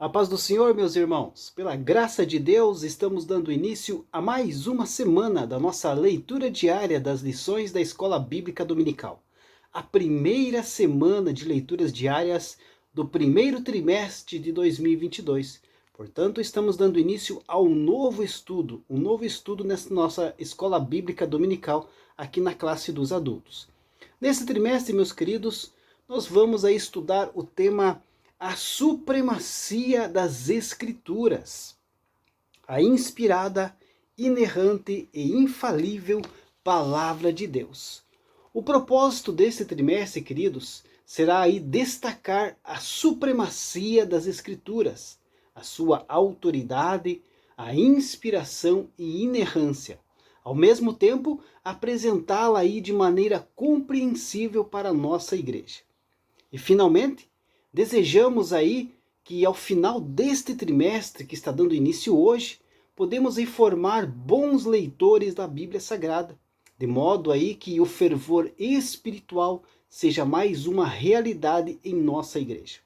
A paz do Senhor, meus irmãos. Pela graça de Deus, estamos dando início a mais uma semana da nossa leitura diária das lições da Escola Bíblica Dominical. A primeira semana de leituras diárias do primeiro trimestre de 2022. Portanto, estamos dando início ao um novo estudo nessa nossa Escola Bíblica Dominical, aqui na classe dos adultos. Nesse trimestre, meus queridos, nós vamos aí estudar o tema a supremacia das Escrituras, a inspirada, inerrante e infalível Palavra de Deus. O propósito desse trimestre, queridos, será aí destacar a supremacia das Escrituras, a sua autoridade, a inspiração e inerrância. Ao mesmo tempo, apresentá-la aí de maneira compreensível para a nossa igreja. E, finalmente, desejamos aí que ao final deste trimestre que está dando início hoje, podemos aí formar bons leitores da Bíblia Sagrada, de modo aí que o fervor espiritual seja mais uma realidade em nossa igreja.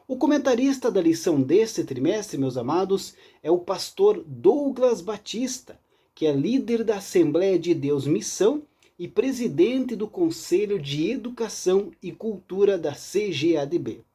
O comentarista da lição deste trimestre, meus amados, é o pastor Douglas Batista, que é líder da Assembleia de Deus Missão e presidente do Conselho de Educação e Cultura da CGADB.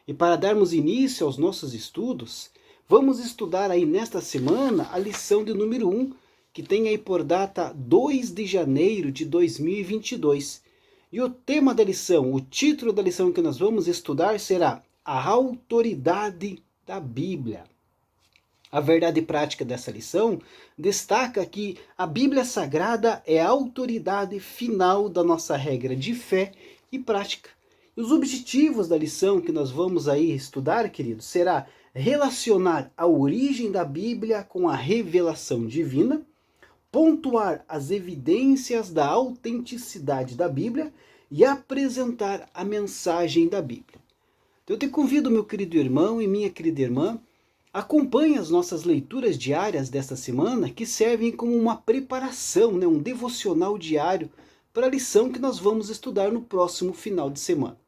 E para darmos início aos nossos estudos, vamos estudar aí nesta semana a lição de número 1, que tem aí por data 2 de janeiro de 2022. E o tema da lição, o título da lição que nós vamos estudar será A Autoridade da Bíblia. A verdade prática dessa lição destaca que a Bíblia Sagrada é a autoridade final da nossa regra de fé e prática. E os objetivos da lição que nós vamos aí estudar, queridos, será relacionar a origem da Bíblia com a revelação divina, pontuar as evidências da autenticidade da Bíblia e apresentar a mensagem da Bíblia. Então, eu te convido, meu querido irmão e minha querida irmã, acompanhe as nossas leituras diárias desta semana, que servem como uma preparação, um devocional diário para a lição que nós vamos estudar no próximo final de semana.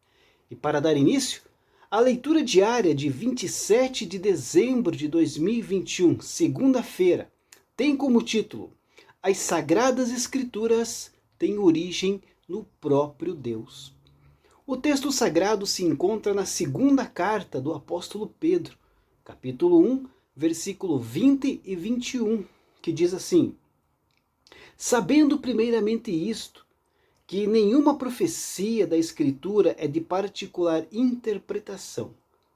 E para dar início, a leitura diária de 27 de dezembro de 2021, segunda-feira, tem como título As Sagradas Escrituras têm origem no próprio Deus. O texto sagrado se encontra na segunda carta do apóstolo Pedro, capítulo 1, versículo 20 e 21, que diz assim: Sabendo primeiramente isto, que nenhuma profecia da Escritura é de particular interpretação,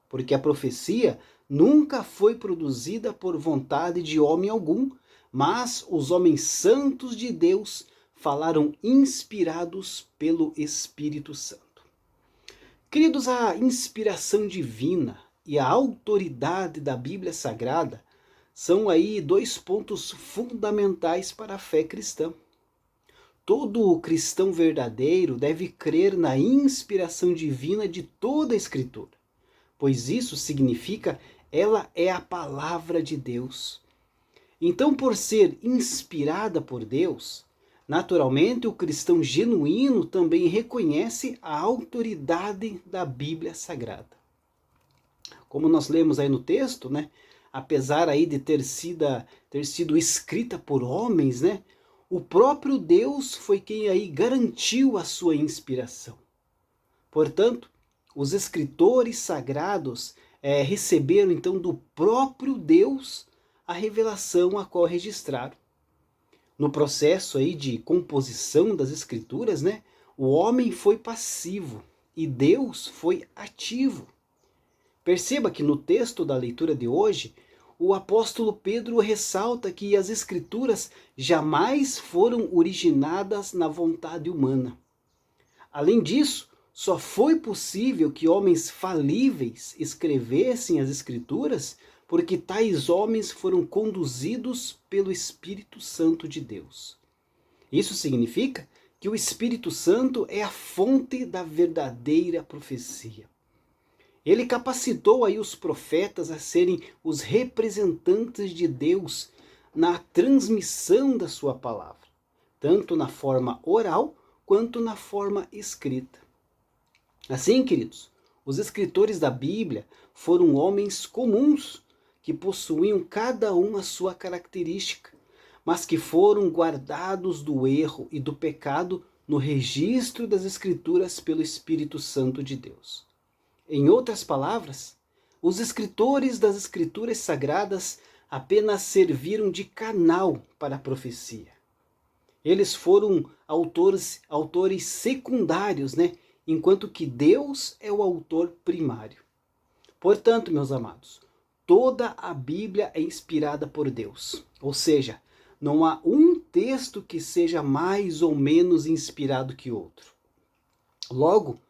porque a profecia nunca foi produzida por vontade de homem algum, mas os homens santos de Deus falaram inspirados pelo Espírito Santo. Queridos, a inspiração divina e a autoridade da Bíblia Sagrada são aí dois pontos fundamentais para a fé cristã. Todo cristão verdadeiro deve crer na inspiração divina de toda a Escritura, pois isso significa ela é a palavra de Deus. Então, por ser inspirada por Deus, naturalmente o cristão genuíno também reconhece a autoridade da Bíblia Sagrada. Como nós lemos aí no texto, apesar aí de ter sido escrita por homens, o próprio Deus foi quem aí garantiu a sua inspiração. Portanto, os escritores sagrados receberam então do próprio Deus a revelação a qual registraram. No processo aí de composição das escrituras, o homem foi passivo e Deus foi ativo. Perceba que no texto da leitura de hoje, o apóstolo Pedro ressalta que as escrituras jamais foram originadas na vontade humana. Além disso, só foi possível que homens falíveis escrevessem as escrituras porque tais homens foram conduzidos pelo Espírito Santo de Deus. Isso significa que o Espírito Santo é a fonte da verdadeira profecia. Ele capacitou aí os profetas a serem os representantes de Deus na transmissão da sua palavra, tanto na forma oral quanto na forma escrita. Assim, queridos, Os escritores da Bíblia foram homens comuns que possuíam cada um a sua característica, mas que foram guardados do erro e do pecado no registro das Escrituras pelo Espírito Santo de Deus. Em outras palavras, os escritores das Escrituras Sagradas apenas serviram de canal para a profecia. Eles foram autores secundários, enquanto que Deus é o autor primário. Portanto, meus amados, toda a Bíblia é inspirada por Deus. Ou seja, não há um texto que seja mais ou menos inspirado que outro. Logo,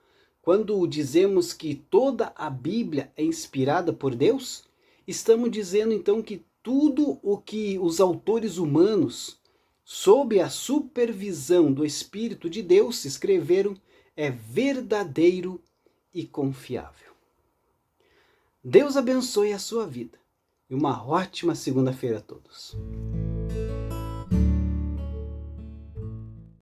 quando dizemos que toda a Bíblia é inspirada por Deus, estamos dizendo então que tudo o que os autores humanos, sob a supervisão do Espírito de Deus, escreveram é verdadeiro e confiável. Deus abençoe a sua vida e uma ótima segunda-feira a todos.